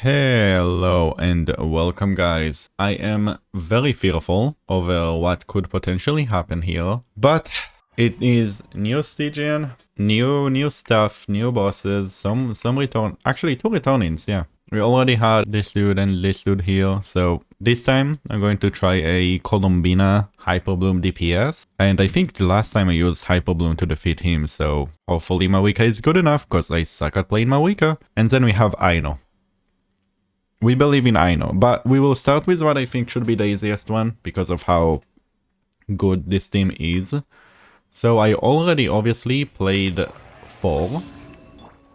Hello and welcome guys. I am very fearful over what could potentially happen here, but it is new Stygian, new stuff, new bosses, some actually two returnings, yeah. We already had this dude and this dude here, so this time I'm going to try a Columbina Hyper Bloom DPS, and I think the last time I used Hyper Bloom to defeat him, so hopefully Mawika is good enough, cause I suck at playing Mawika. And then we have Aino. We believe in Aino, but we will start with what I think should be the easiest one because of how good this team is. So I already obviously played 4,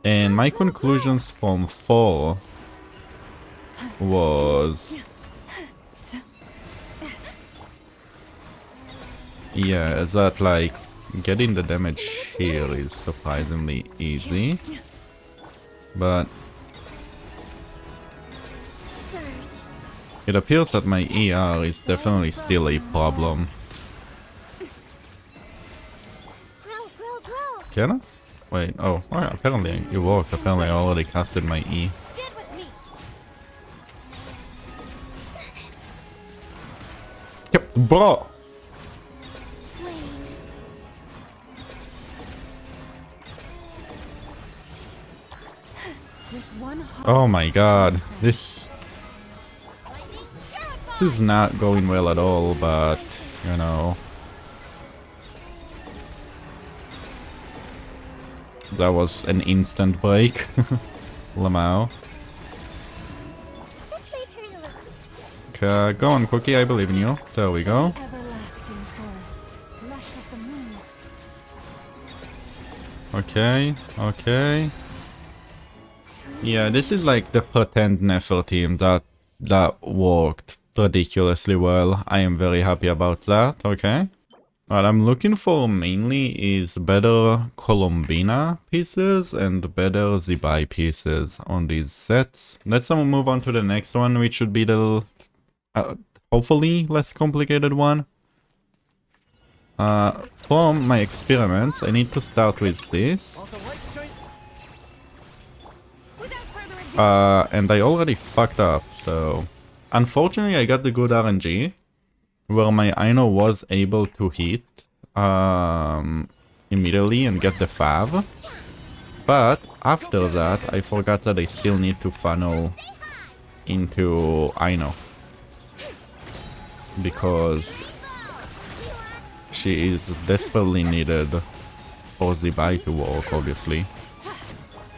and my conclusions from 4 was... yeah, that like getting the damage here is surprisingly easy, but it appears that my ER is definitely still a problem. Can I? Wait, oh, well, apparently it worked. Apparently I already casted my E. Yep, bro! Oh my god, this is not going well at all, but, you know. That was an instant break. Lamau. Okay, go on, Cookie, I believe in you. There we go. Okay, okay. Yeah, this is like the pretend Nefer team that worked ridiculously well. I am very happy about that, okay. What I'm looking for mainly is better Columbina pieces and better Zibai pieces on these sets. Let's move on to the next one, which should be the hopefully less complicated one. From my experiments, I need to start with this. And I already fucked up, so... Unfortunately, I got the good RNG, where my Aino was able to hit immediately and get the fav. But after that, I forgot that I still need to funnel into Aino, because she is desperately needed for Zibai to work, obviously.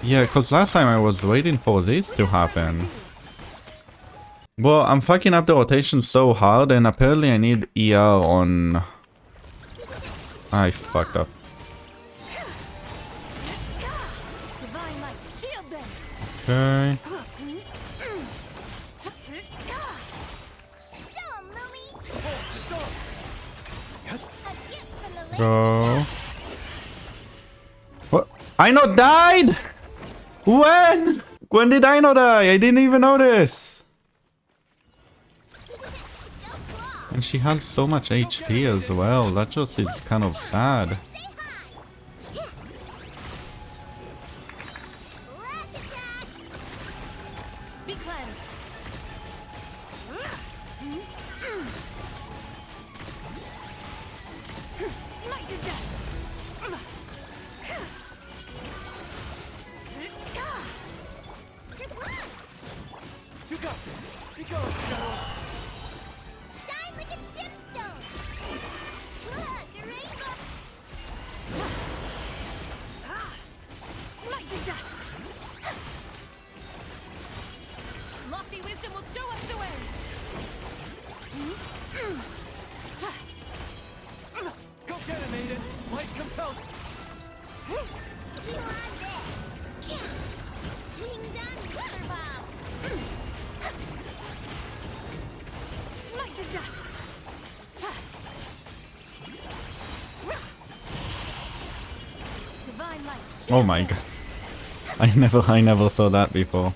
Yeah, because last time I was waiting for this to happen. Well, I'm fucking up the rotation so hard, and apparently I need ER on... I fucked up. Okay. Go. What? Aino died? When? When did Aino die? I didn't even notice. And she has so much HP as well. That just is kind of sad. Oh my god. I never saw that before.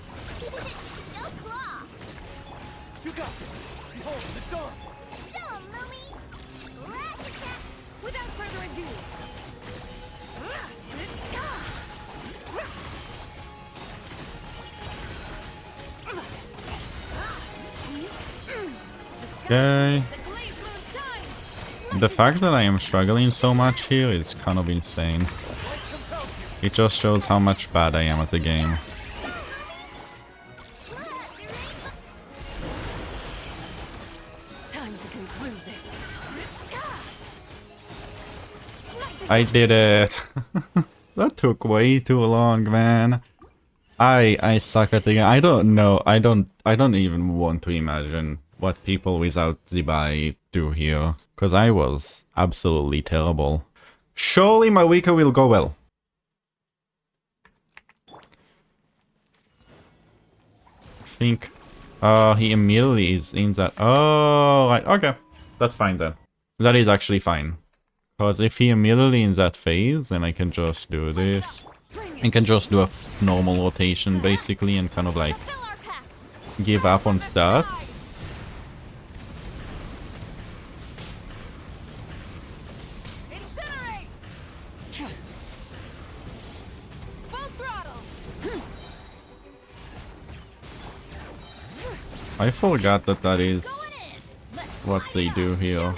Okay. The fact that I am struggling so much here is kind of insane. It just shows how much bad I am at the game. I did it. That took way too long, man. I suck at the game. I don't know. I don't even want to imagine what people without Zibai do here. Because I was absolutely terrible. Surely my weaker will go well. I think he immediately is in that. Oh, right. Okay. That's fine then. That is actually fine. Because if he immediately in that phase, then I can just do this. I can just do a normal rotation basically and kind of like give up on stats. I forgot that that is what they do here.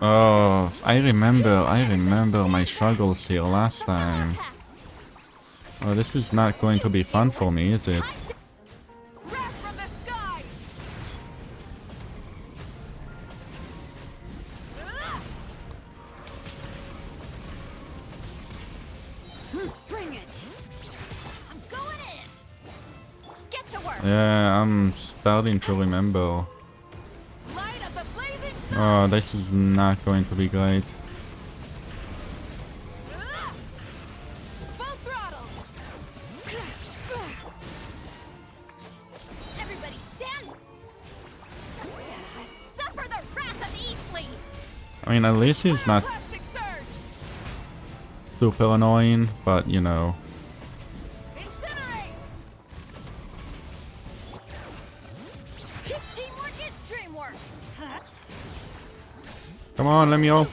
Oh, I remember my struggles here last time. Oh, this is not going to be fun for me, is it? Yeah, I'm starting to remember. Oh, this is not going to be great. I mean, at least he's not super annoying, but you know. Come on, let me ult.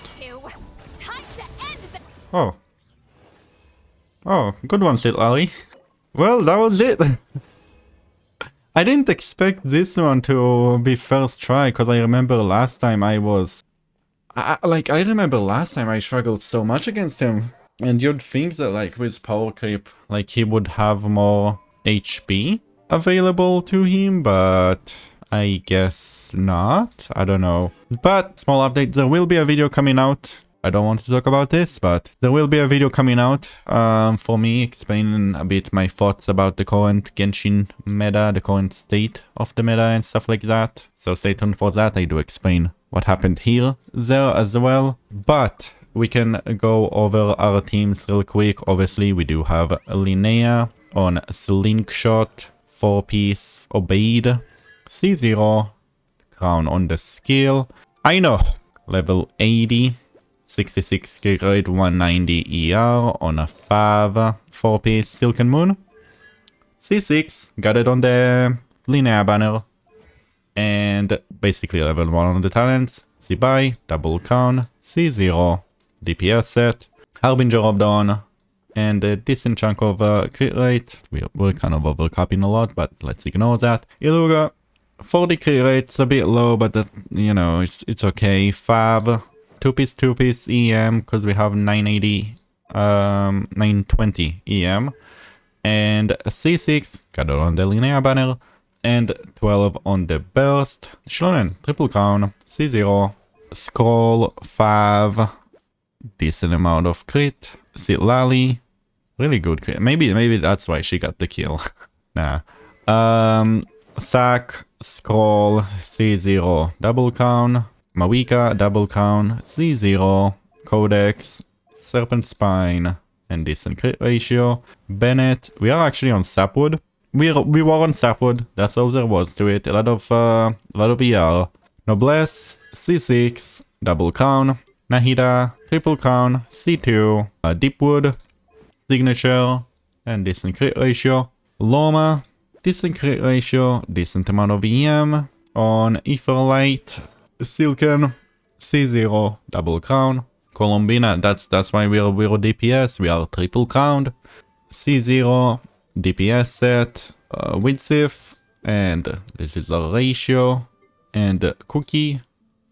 Oh. Oh, good one, Lally. Well, that was it. I didn't expect this one to be first try, because I remember last time I was... I remember last time I struggled so much against him. And you'd think that, like, with power creep, like, he would have more HP available to him, but... I guess not. I don't know. But, small update, there will be a video coming out. I don't want to talk about this, but there will be a video coming out for me explaining a bit my thoughts about the current Genshin meta, the current state of the meta and stuff like that. So stay tuned for that. I do explain what happened here, there as well. But we can go over our teams real quick. Obviously, we do have Linnea on Slingshot, 4-piece Obeyed. C0, crown on the skill. I know, level 80, 66 kill rate, 190 ER on a 5, 4-piece Silken Moon. C6, got it on the Linnea banner. And basically level 1 on the talents. Zibai, double crown, C0, DPS set, Harbinger of Dawn, and a decent chunk of crit rate. We're kind of overcapping a lot, but let's ignore that. Iluga, 40 crit rate's a bit low, but that, you know, it's okay. Fab, 2-piece EM, because we have 920 EM. And C6, got it on the Linnea banner. And 12 on the burst. Shonen, triple crown, C0, scroll, 5, decent amount of crit. Lally, really good crit. Maybe that's why she got the kill. Nah. Sack, scroll, C0, double crown. Mawika, double crown, C0, Codex, Serpent Spine, and decent crit ratio. Bennett, we are actually on Sapwood. We were on Sapwood, that's all there was to it. A lot of ER. Noblesse, C6, double crown. Nahida, triple crown, C2, Deepwood, signature, and decent crit ratio. Loma, decent crit ratio, decent amount of EM. On Etherlight, Silken, C0, double crown. Colombina, that's why we're DPS, we are triple crowned. C0, DPS set, with Sif, and this is a ratio, and cookie,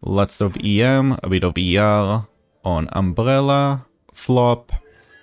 lots of EM, a bit of ER on umbrella, flop,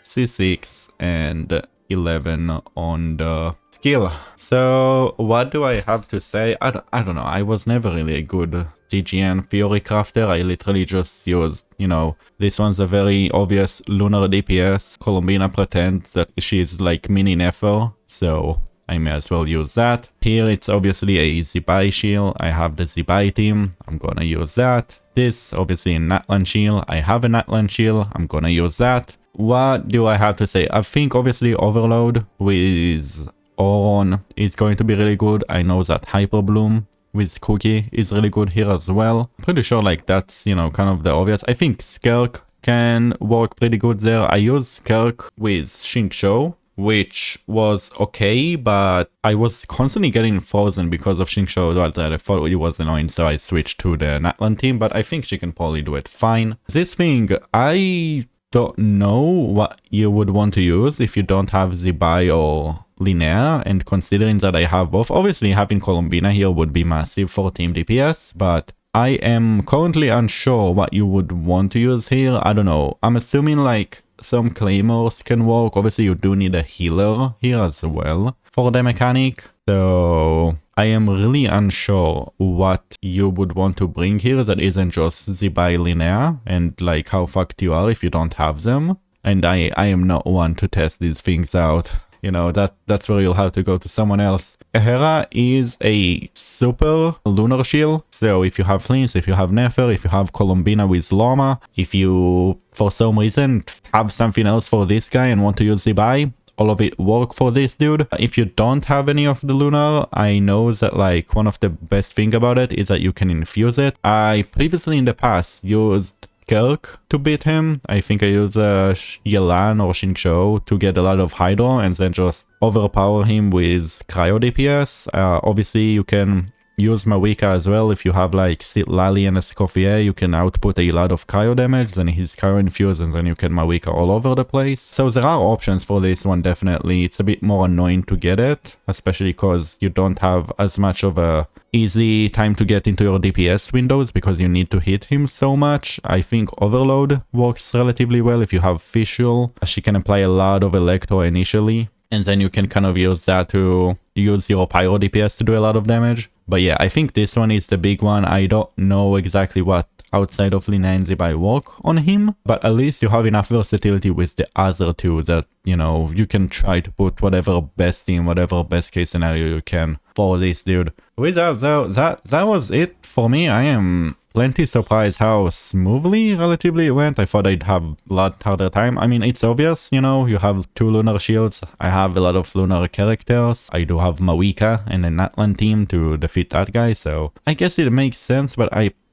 C6, and 11 on the skill. So what do I have to say? I don't know. I was never really a good Stygian theory crafter. I literally just used, you know, this one's a very obvious lunar DPS. Colombina pretends that she's like mini Nefer, so I may as well use that. Here it's obviously a Zibai shield. I have the Zibai team. I'm gonna use that. This obviously a Natlan shield. I have a Natlan shield. I'm gonna use that. What do I have to say? I think obviously Overload with Oron is going to be really good. I know that Hyper Bloom with Cookie is really good here as well. Pretty sure like that's, you know, kind of the obvious. I think Skirk can work pretty good there. I used Skirk with Xingqiu, which was okay, but I was constantly getting frozen because of Xingqiu. I thought it was annoying, so I switched to the Natlan team, but I think she can probably do it fine. This thing, I don't know what you would want to use if you don't have Zibai or Linear, and considering that I have both, obviously having Colombina here would be massive for team DPS, but I am currently unsure what you would want to use here. I don't know. I'm assuming like some claymores can work. Obviously you do need a healer here as well for the mechanic, so I am really unsure what you would want to bring here that isn't just Zibai Linear, and like how fucked you are if you don't have them. And I am not one to test these things out. You know, that's where you'll have to go to someone else. Herra is a super lunar shield. So if you have Flints, if you have Nefer, if you have Colombina with Llama, if you for some reason have something else for this guy and want to use Zibai, all of it work for this dude. If you don't have any of the lunar, I know that like one of the best thing about it is that you can infuse it. I previously in the past used Kirk to beat him. I think I used Yelan or Xingqiu to get a lot of Hydro and then just overpower him with Cryo DPS. Obviously you can use Mawika as well. If you have like Lali and Escoffier, you can output a lot of cryo damage, then he's cryo infused, and then you can Mawika all over the place. So there are options for this one, definitely. It's a bit more annoying to get it, especially because you don't have as much of a easy time to get into your DPS windows because you need to hit him so much. I think Overload works relatively well if you have Visual. She can apply a lot of Electro initially, and then you can kind of use that to use your Pyro DPS to do a lot of damage. But yeah, I think this one is the big one. I don't know exactly what outside of Lina and Zibai work on him, but at least you have enough versatility with the other two that, you know, you can try to put whatever best team, whatever best case scenario you can for this dude. With that though, that was it for me. I am plenty surprised how smoothly relatively it went. I thought I'd have a lot harder time. I mean, it's obvious, you know, you have 2 lunar shields. I have a lot of lunar characters. I do have Mawika and a Natlan team to defeat that guy, so I guess it makes sense, but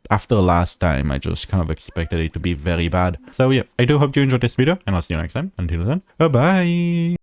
after last time, I just kind of expected it to be very bad. So yeah, I do hope you enjoyed this video, and I'll see you next time. Until then, bye-bye!